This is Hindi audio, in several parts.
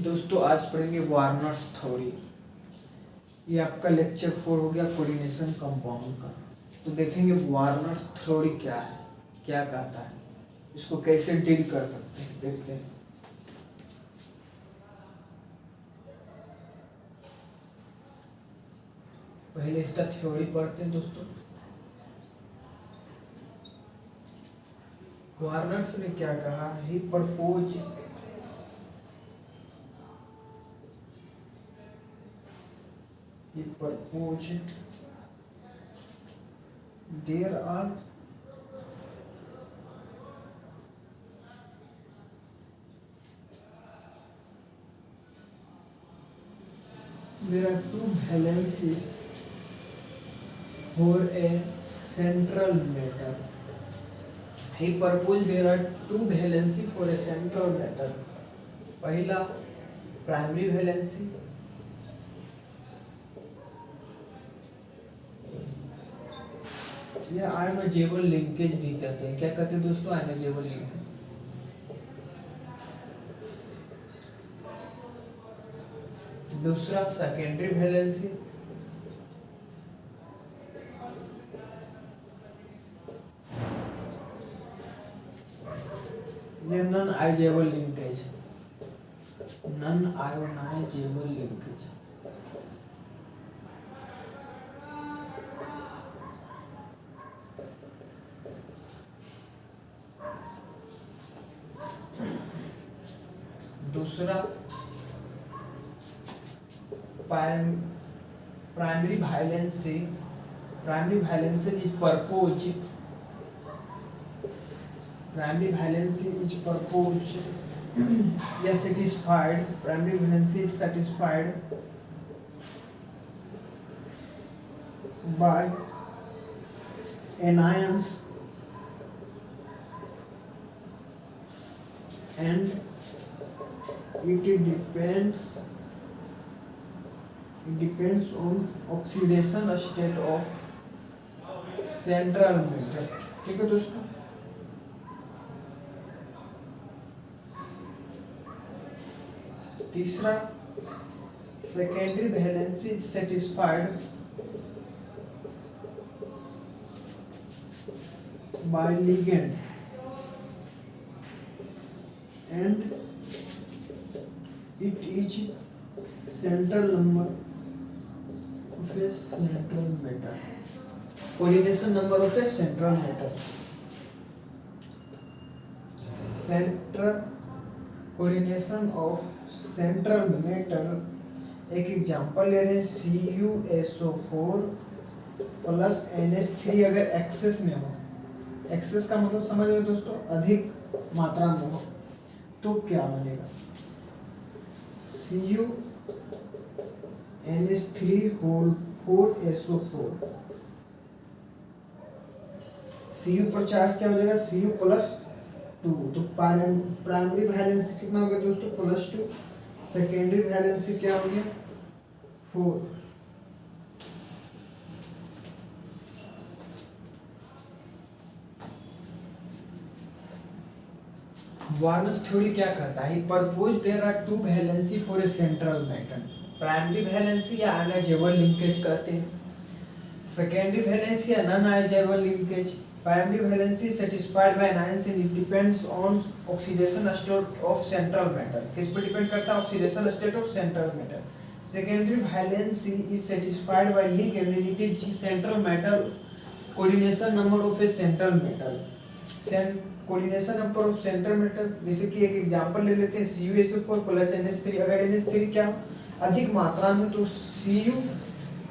दोस्तों आज पढ़ेंगे वार्नर्स थ्योरी। ये आपका लेक्चर 4 हो गया कोऑर्डिनेशन कंपाउंड का। तो देखेंगे वार्नर्स थ्योरी क्या है, क्या कहता है, इसको कैसे डील कर सकते हैं, देखते हैं। पहले इसका थ्योरी पढ़ते हैं दोस्तों। वार्नर्स ने क्या कहा, ही propose there are two valencies for a central matter. He proposed there are two valency for a central matter. पहला प्राइमरी वैलेंसी, या आयोनोजेबल लिंकेज भी कहते हैं। क्या कहते हैं दोस्तों? Ionizable linkage. दूसरा सेकेंडरी वैलेंसी, ये non ionisable linkage, non ionisable linkage. दूसरा primary valency is propose, primary valency is propose या satisfied, primary valency is satisfied by anions and it depends on oxidation state of central matter। ठीक है दोस्तों। तीसरा secondary valency is satisfied by ligand and it is central number of a central matter, coordination number of a central matter, central coordination of central matter। एक एग्जांपल ले रहे हैं, CuSO4 प्लस NH3 अगर एक्सेस में हो, एक्सेस का मतलब समझ रहे दोस्तों, अधिक मात्रा में हो, तो क्या बनेगा? CuNH3 4SO4, Cu पर चार्ज क्या हो जाएगा? Cu +2। तो प्राइमरी वैलेंसी कितना हो गया दोस्तों? +2। सेकेंडरी वैलेंसी क्या हो गया? 4। वार्नर्स थ्योरी क्या कहता है? Propose there are two valency for a central matter. Primary valency या आयोनाइजेबल लिंकेज कहते हैं, सेकेंडरी वैलेंसी या non ionisable linkage. Primary valency satisfied by ions and it depends on oxidation state of central matter. किस पे डिपेंड करता है? Oxidation state of central matter. Secondary valency is satisfied by ligand and it is central matter, coordination number of a central matter. Coordination number of central matter, जैसे कि एक एग्जांपल ले लेते हैं, CuSO4 प्लस NH3। अगर NH3 क्या अधिक मात्रा में, तो Cu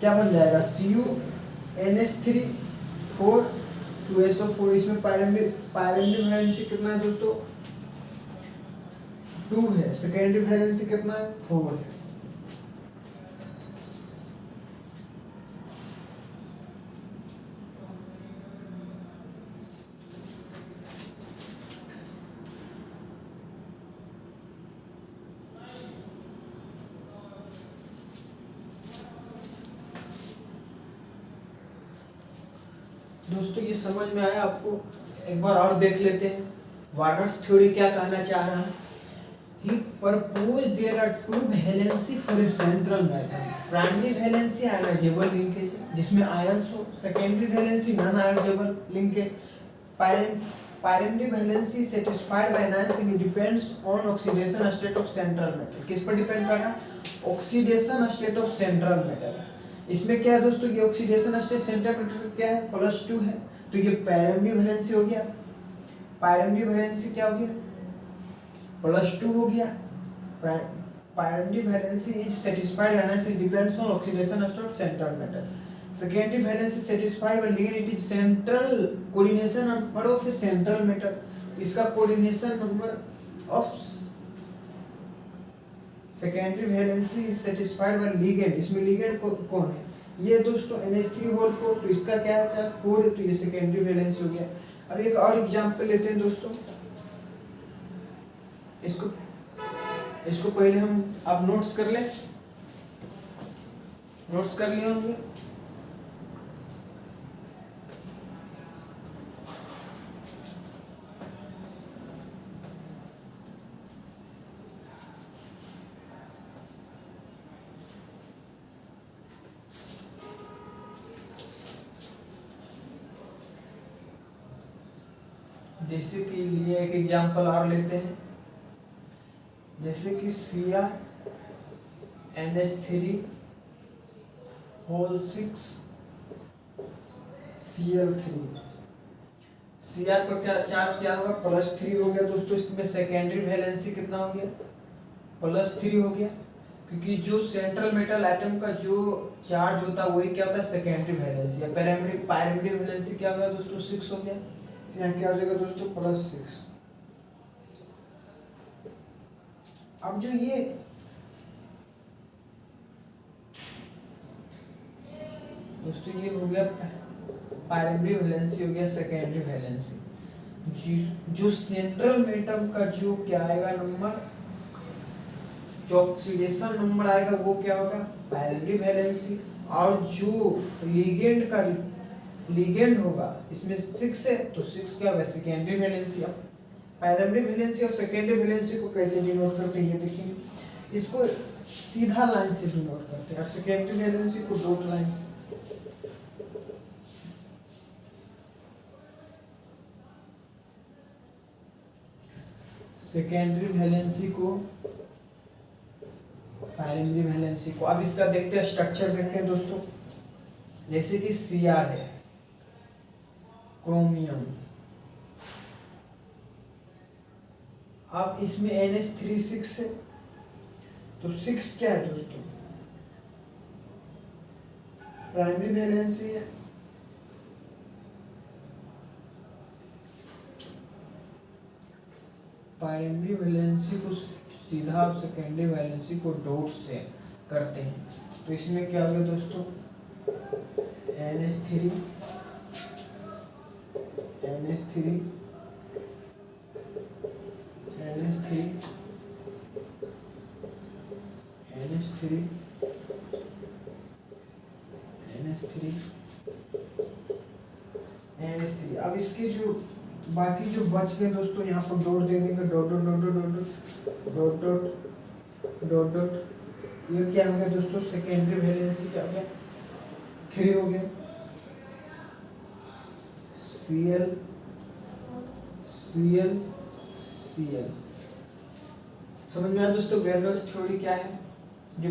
क्या बन जाएगा? CuNH3 4 इसमें प्राइमरी वैलेंसी कितना है दोस्तों? 2 है। सेकेंडरी वैलेंसी कितना है? 4 है। दोस्तों ये समझ में आया आपको? एक बार और देख लेते हैं वार्नर्स थ्योरी क्या कहना चाह रहा है। he proposed there are two valency for a central metal. Primary valency ionisable linkage जिसमें आयंस हो, secondary valency non ionisable linkage. Primary valency satisfied by enhancing depends on oxidation state of central metal. किस पर डिपेंड कर रहा है? Oxidation state of central metal. इसमें क्या है दोस्तों, ये ऑक्सीडेशन स्टेट सेंट्रल मेटल क्या है, +2 है. तो ये प्राइमरी वैलेंसी हो गया. प्राइमरी वैलेंसी क्या हो गया, +2 हो गया. Primary valency is satisfied and hence depends on oxidation state of central metal. Secondary valency satisfied by ligand it is central coordination number of central metal. इसका coordination number of secondary valency is satisfied by ligand. इसमें लिगेंड कौन है, ये दोस्तों NH3 तो इसका क्या है चार्ज 4 है, तो ये सेकेंडरी वैलेंसी हो गया. अब एक और एग्जांपल लेते हैं दोस्तों. इसको पहले हम आप नोट्स कर लें. नोट्स कर लिए होंगे. जैसे कि लिए एक एग्जांपल और लेते हैं. जैसे कि Cr NH3 whole 6 Cl3. Cr पर क्या चार्ज क्या होगा, +3 हो गया दोस्तों. इसमें सेकेंडरी वैलेंसी कितना हो गया, +3 हो गया. क्योंकि जो सेंट्रल मेटल एटम का जो चार्ज होता है वही क्या होता है, सेकेंडरी वैलेंसी. या प्राइमरी वैलेंसी क्या होगा दोस्तों, 6 हो गया. तो यहाँ क्या हो जाएगा दोस्तों, +6. अब जो ये दोस्तों ये हो गया प्राइमरी वैलेंसी, हो गया सेकेंडरी वैलेंसी. जो सेंट्रल मेटल का जो क्या आएगा नंबर, जो ऑक्सीडेशन नंबर आएगा वो क्या होगा, प्राइमरी वैलेंसी. और जो लिगेंड होगा इसमें 6 है, तो 6 क्या होगा, सेकेंडरी वैलेंसी. अब प्राइमरी वैलेंसी और सेकेंडरी वैलेंसी को कैसे डिनोट करते हैं, ये देखिए. इसको सीधा लाइन से डिनोट करते हैं और secondary valency co dot line से. सेकेंडरी वैलेंसी को, प्राइमरी वैलेंसी को. अब इसका देखते हैं, स्ट्रक्चर देखते हैं दोस्तों. जैसे कि Cr है, क्रोमियम. अब इसमें NH3 6 है, तो 6 क्या है दोस्तों, प्राइमरी वैलेंसी है. प्राइमरी वैलेंसी को सीधा और सेकेंडरी वैलेंसी को डॉट से करते हैं. तो इसमें क्या होगा दोस्तों, NH3 NH3 NH3 NH3 NH3 NH3. अब इसके जो बाकी जो बच गए दोस्तों, यहाँ पर डॉट दे देंगे, dot dot dot dot dot dot dot dot. ये क्या हो गया दोस्तों, सेकेंडरी वैलेंसी क्या हो गया, 3 हो गया. Cl Cl Cl. समझ में आया दोस्तों. वेरनर्स थ्योरी क्या है, जो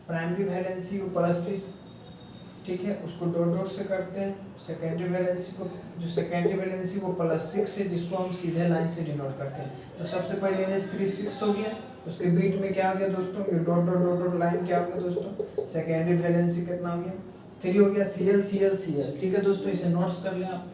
प्राइमरी वैलेंसी को +3, ठीक है, उसको डॉट डॉट से करते हैं. सेकेंडरी वैलेंसी को, जो सेकेंडरी वैलेंसी वो +6 है, जिसको हम सीधे लाइन से डिनोट करते हैं. तो सबसे पहले NH3 6 हो गया. उसके बीच में क्या हो गया दोस्तों, ये dot dot dot dot line क्या हो गया दोस्तों, सेकेंडरी वैलेंसी कितना हो गया, 3 हो गया. Cl Cl Cl. ठीक है दोस्तों, इसे नोट्स कर लें आप.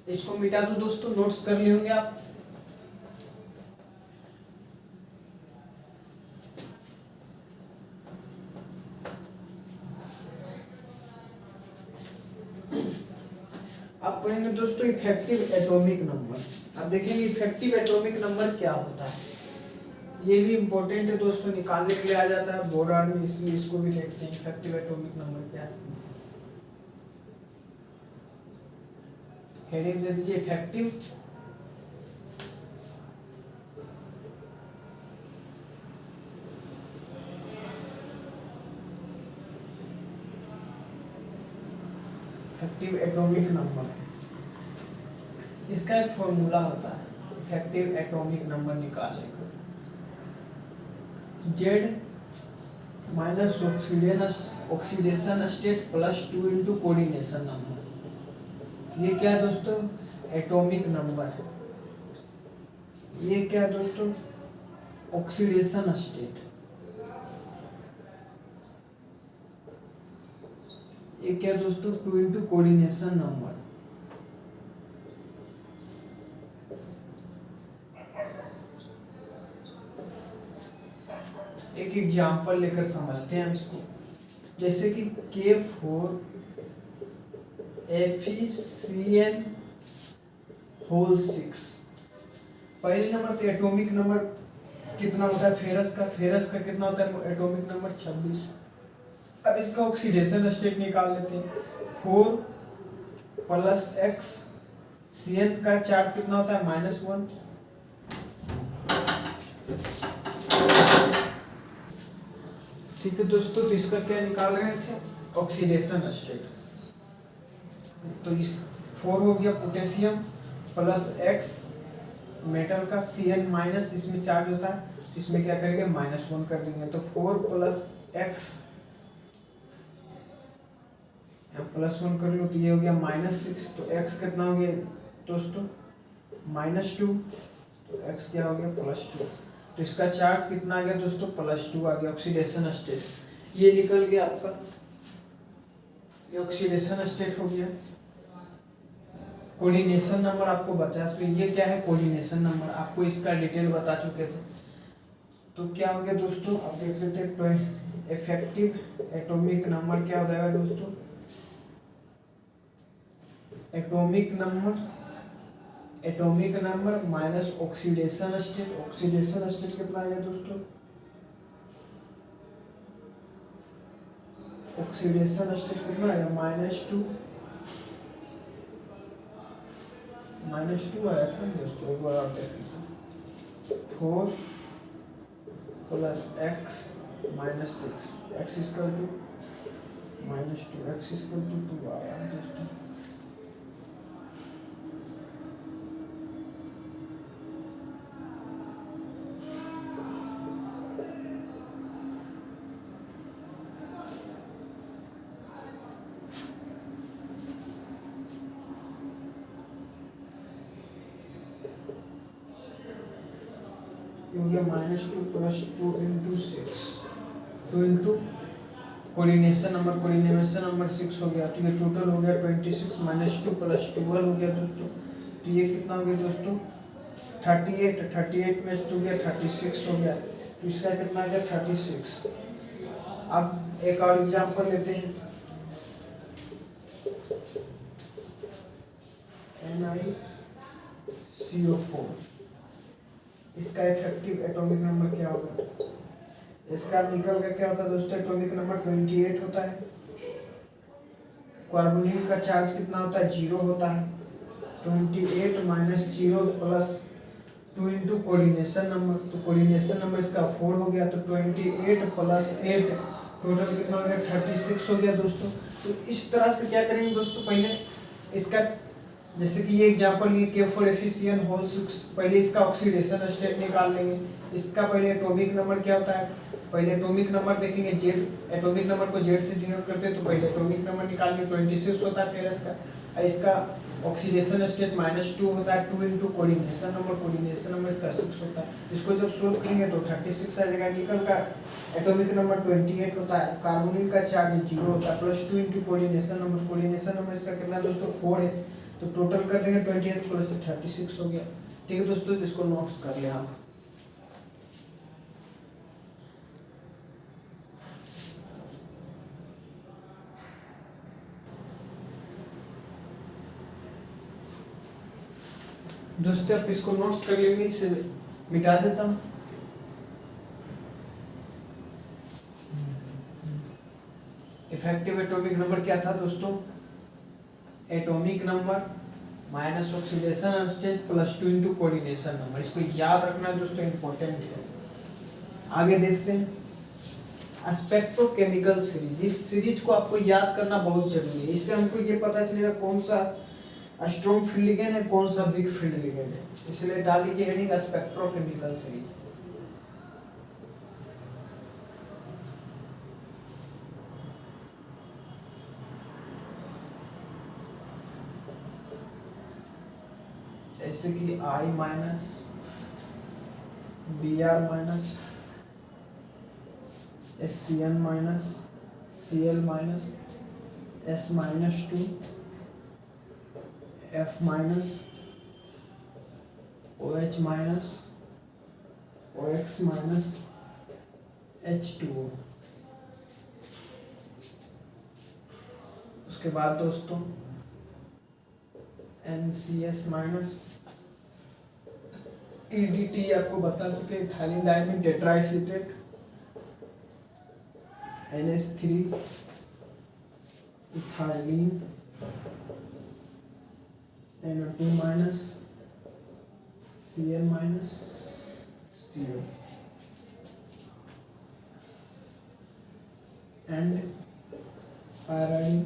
इसको मिटा दूं दोस्तों, नोट्स कर लिए होंगे आप. अब पढ़ेंगे दोस्तों इफेक्टिव एटॉमिक नंबर. अब देखेंगे इफेक्टिव एटॉमिक नंबर क्या होता है, ये भी इम्पोर्टेंट है दोस्तों, निकालने के लिए आ जाता है बोर्ड आर्ट में, इसलिए इसको भी देखते हैं इफेक्टिव एटॉमिक नंबर क्या है। हेडिंग दे दीजिए इफेक्टिव इफेक्टिव एटॉमिक नंबर। इसका एक फॉर्मूला होता है इफेक्टिव एटॉमिक नंबर निकालने का, Z minus oxidation state plus 2 into coordination number. ये क्या है दोस्तों, एटॉमिक नंबर है। ये क्या है दोस्तों, ऑक्सीडेशन स्टेट। ये क्या है दोस्तों, 2 इंटू कोऑर्डिनेशन नंबर। एक एग्जाम्पल लेकर समझते हैं हम इसको, जैसे कि K4 FeCN होल 6। पहले नंबर तो एटॉमिक नंबर कितना होता है फेरस का कितना होता है एटॉमिक नंबर 26। अब इसका ऑक्सीडेशन स्टेट निकाल लेते हैं, 4 प्लस एक्स, CN का चार्ज कितना होता है -1। ठीक है दोस्तों, तो इसका क्या निकाल रहे थे, ऑक्सीडेशन स्टेट। तो इस 4 हो गया पोटेशियम प्लस एक्स मेटल का, CN माइनस इसमें चार्ज होता है, इसमें क्या करेंगे -1 कर देंगे, तो 4 प्लस एक्स +1 कर लो तो ये हो गया -6। तो x कितना हो गया दोस्तों -2, तो x क्या हो गया +2। तो इसका चार्ज कितना आ गया दोस्तों +2 आ गया, ऑक्सीडेशन स्टेट ये निकल गया आपका, ये ऑक्सीडेशन स्टेट हो गया। कोऑर्डिनेशन नंबर आपको बचा, तो ये क्या है कोऑर्डिनेशन नंबर, आपको इसका डिटेल बता चुके थे। तो क्या हो गया दोस्तों, अब देख लेते हैं इफेक्टिव एटॉमिक नंबर क्या हो जाएगा दोस्तों, atomic number minus oxidation state कितना आ गया दोस्तों, ऑक्सीडेशन स्टेट कितना आया -2 आया था दोस्तों, एक बार आप देख लीजिए। 4 plus x -6, x equal to -2, x equal to 2 आया दोस्तों। हो गया -2 plus 2 into 6, 2 into coordination number 6 हो गया, तो ये टोटल हो गया 26 -2 प्लस 12 हो गया दोस्तों। तो ये कितना हो गया दोस्तों 38 में से 2 गया 36 हो गया, तो इसका कितना आ गया 36। अब एक और एग्जांपल लेते हैं, NiCO4, इसका इफेक्टिव एटॉमिक नंबर क्या होगा, इसका निकल का क्या होता है दोस्तों एटॉमिक नंबर 28 होता है। कार्बोनिल का चार्ज कितना होता है 0 होता है, 28 minus 0 plus 2 into coordination number, तो कोऑर्डिनेशन नंबर इसका 4 हो गया, तो 28 प्लस 8 टोटल कितना हो गया 36 हो गया दोस्तों। तो इस तरह से क्या करेंगे दोस्तों, पहले इसका जैसे कि ये एग्जांपल ये K4 FeCN होल 6, पहले इसका ऑक्सीडेशन स्टेट निकाल लेंगे। इसका पहले एटॉमिक नंबर क्या होता है, पहले एटॉमिक नंबर देखेंगे Z, एटॉमिक नंबर को Z से डिनोट करते हैं, तो पहले एटॉमिक नंबर निकालेंगे 26 होता है फिर इसका ऑक्सीडेशन स्टेट -2 होता है, 2 इंटू कोऑर्डिनेशन नंबर इसका 6 होता है। इसको जब सोल्व करेंगे तो 36 आ जाएगा। निकल का एटॉमिक नंबर 28 होता है, कार्बोनिल का चार्ज 0 होता है, प्लस 2 इंटू कोऑर्डिनेशन नंबर इसका कितना दोस्तों 4 है, तो टोटल कर देंगे 28 प्लस 36 हो गया। ठीक है दोस्तों, इसको नोट्स कर ले आप। दोस्तों आप इसको नोट्स कर लेंगे, इसे मिटा देता हूँ। इफेक्टिव एटॉमिक नंबर क्या था दोस्तों? Atomic number minus oxidation stage plus 2 into coordination number. इसको याद रखना दोस्तों, इंपॉर्टेंट है। आगे देखते हैं स्पेक्ट्रोकेमिकल सीरीज। इस सीरीज को आपको याद करना बहुत जरूरी है, इससे हमको ये पता चलेगा कौन सा स्ट्रॉन्ग फील्ड लिगेंड है, कौन सा वीक फील्ड लिगेंड है। इसलिए डाल लीजिए हेडिंग स्पेक्ट्रोकेमिकल सीरीज। जैसे कि I minus Br minus SCN minus Cl minus S minus 2 F minus OH minus OX minus H2O। उसके बाद दोस्तों NCS माइनस EDT आपको बता चुके, ethylene diamine tetraacetate NH3 ethylene NO2 minus Cl minus CO and pyridine.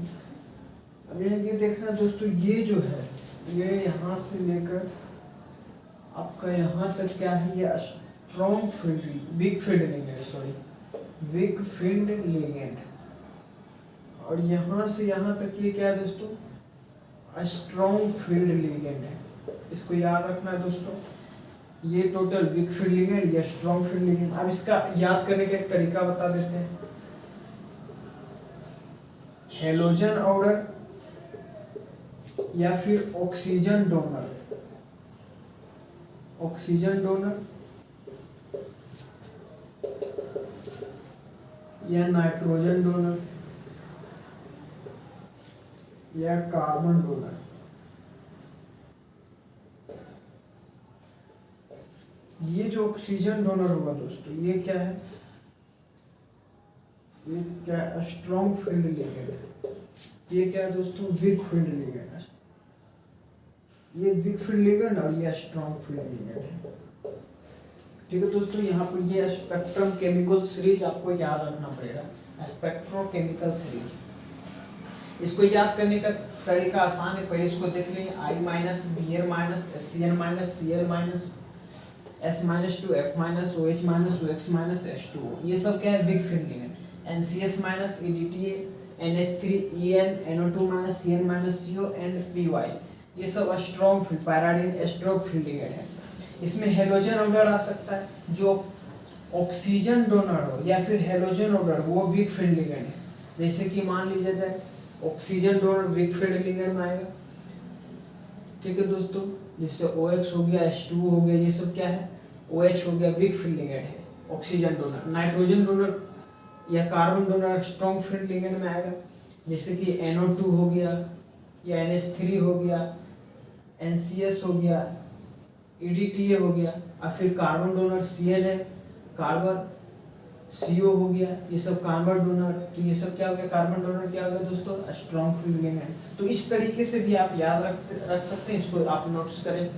अब ये देखना दोस्तों, ये जो है ये यहाँ से लेकर आपका यहाँ तक क्या है, ये strong field weak field ligand, sorry week field ligand. और यहाँ से यहाँ तक ये क्या है दोस्तों? स्ट्रॉन्ग फील्ड लिगेंड है। इसको याद रखना है दोस्तों, ये टोटल वीक फील्ड लिगेंड, ये स्ट्रॉन्ग फील्ड लिगेंड। अब इसका याद करने का एक तरीका बता देते हैं। हेलोजन ऑर्डर या फिर ऑक्सीजन डोनर, ऑक्सीजन डोनर या नाइट्रोजन डोनर या कार्बन डोनर। ये जो ऑक्सीजन डोनर होगा दोस्तों, ये क्या है? ये क्या? स्ट्रॉन्ग फील्ड लिगेंड है। ये क्या है दोस्तों? वीक फील्ड लिगेंड है। ये वीक फील्ड लिगेंड और ये स्ट्रॉन्ग फील्ड लिगेंड है। ठीक है दोस्तों, यहाँ पर ये स्पेक्ट्रम केमिकल सीरीज आपको याद रखना पड़ेगा, स्पेक्ट्रोकेमिकल सीरीज। इसको याद करने का तरीका आसान है, पहले इसको देख लेंगे। I minus Br minus SCN minus Cl minus S minus 2 F minus OH minus OX minus H2O, ये सब क्या है? Weak field ligand. NCS minus EDTA NH3 EN NO2 minus CN minus CO and PY, ये सब strong field pyridine strong field ligand है। इसमें हेलोजन ऑर्डर आ सकता है, जो ऑक्सीजन डोनर हो, या फिर हेलोजन ऑर्डर वो वीक फील्ड लिगेंड है। जैसे कि मान लीजिए जाए oxygen donor week field ligand में आएगा। ठीक है दोस्तों, जिससे OX हो गया H2O हो गया, ये सब क्या है? OH हो गया, वीक फील्ड लिगेंड है ऑक्सीजन डोनर। नाइट्रोजन डोनर या carbon donor strong field ligand में आएगा, जैसे कि NO2 हो गया या NH3 हो गया, NCS हो गया, EDTA हो गया, और फिर कार्बन डोनर Cl है, कार्बन CO हो गया, ये सब कार्बन डोनर। तो ये सब क्या हो गया? कार्बन डोनर क्या हो गया दोस्तों? Strong field ligand. तो इस तरीके से भी आप याद रख सकते हैं, इसको आप नोट्स करें।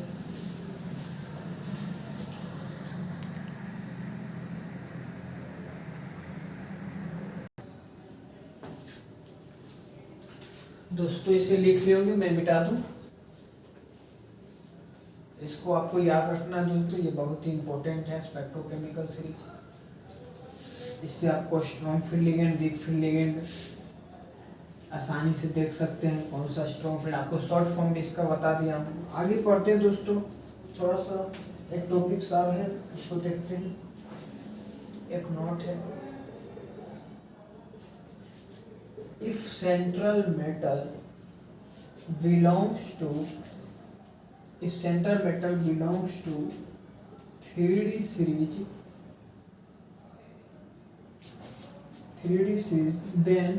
दोस्तों इसे लिख लिए होंगे, मैं मिटा दूं। इसको आपको याद रखना दोस्तों, ये बहुत ही इंपॉर्टेंट है स्पेक्ट्रोकेमिकल सीरीज। इससे आपको strong field ligand weak field ligand आसानी से देख सकते हैं, कौन सा स्ट्रॉन्ग फील्ड। आपको शॉर्ट फॉर्म भी इसका बता दिया हूँ। आगे पढ़ते हैं दोस्तों, थोड़ा सा एक टॉपिक साफ है, उसको देखते हैं। एक नोट है, if central metal belongs to, if central metal belongs to 3D series, then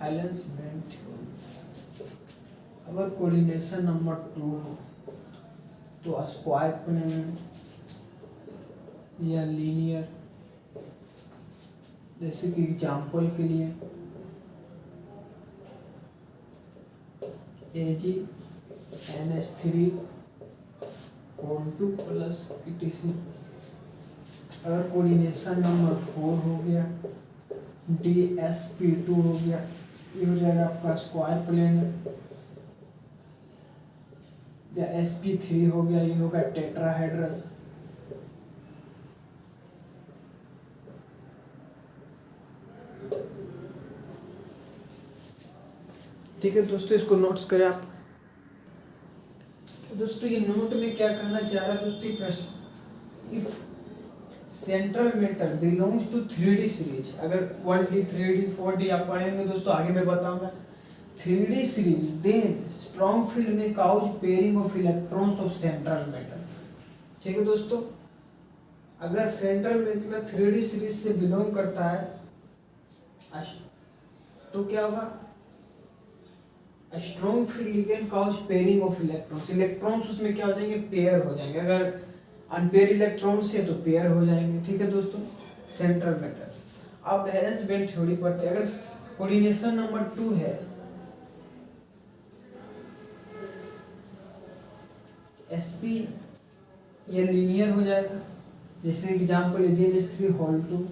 valence band theory. अगर कोऑर्डिनेशन नंबर 2 हो तो स्क्वायर प्लेन या लीनियर, जैसे कि एग्जाम्पल के लिए AG NH3 2 प्लस ETC। अगर कोऑर्डिनेशन नंबर 4 हो गया, DSP2 हो गया, ये हो जाएगा आपका स्क्वायर प्लेन, या SP3 हो गया, ये होगा टेट्राहेड्रल। ठीक है दोस्तों, इसको नोट्स करें आप। तो दोस्तों ये नोट में क्या कहना चाह रहा है दोस्तों, if central metal belongs to 3D series, अगर 1D 3D 4D आप पढ़ेंगे दोस्तों, आगे मैं बताऊंगा 3D series, then strong field में cause pairing of electrons of central metal. ठीक है दोस्तों, अगर सेंट्रल मेटल 3D सीरीज से बिलोंग करता है तो क्या होगा, strong field ligand cause pairing of electrons, electrons उसमें क्या हो जाएंगे, पेयर हो जाएंगे। अगर अनपेयर इलेक्ट्रॉन्स है तो पेयर हो जाएंगे। ठीक है दोस्तों, सेंट्रल मेटल। अब वैलेंस बैंड थ्योरी पढ़ते हैं। अगर कोऑर्डिनेशन नंबर 2 है, SP ये लीनियर हो जाएगा, जैसे example AgNH3 whole 2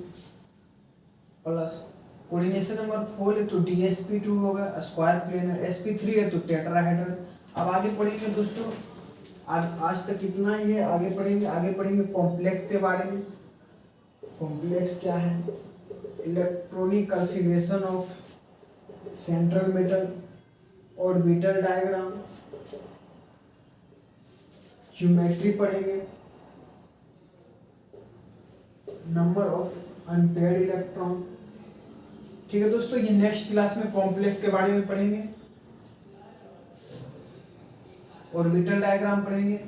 plus coordination number 4 है तो DSP2 होगा, स्क्वायर प्लेनर, SP3 है तो टेट्राहेड्रल। अब आगे पढ़ेंगे दोस्तों, आज तक इतना ही है, आगे पढ़ेंगे कॉम्प्लेक्स के बारे में। कॉम्प्लेक्स क्या है, electronic configuration of central metal, orbital diagram, geometry पढ़ेंगे, नंबर ऑफ अनपेयर्ड इलेक्ट्रॉन। ठीक है दोस्तों, ये नेक्स्ट क्लास में कॉम्प्लेक्स के बारे में पढ़ेंगे, ऑर्बिटल डायग्राम पढ़ेंगे,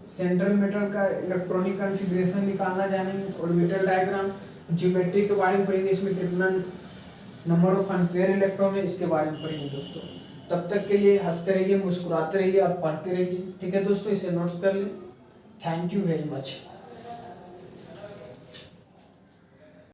सेंट्रल मेटल का इलेक्ट्रॉनिक कॉन्फ़िगरेशन निकालना जानेंगे, ऑर्बिटल डायग्राम, ज्योमेट्री के बारे में पढ़ेंगे, इसमें कितना नंबर ऑफ अनपेयर इलेक्ट्रॉन है इसके बारे में पढ़ेंगे दोस्तों। तब तक के लिए हंसते रहिए, मुस्कुराते रहिए और पढ़ते रहिए। ठीक है दोस्तों, इसे नोट कर लें। Thank you very much.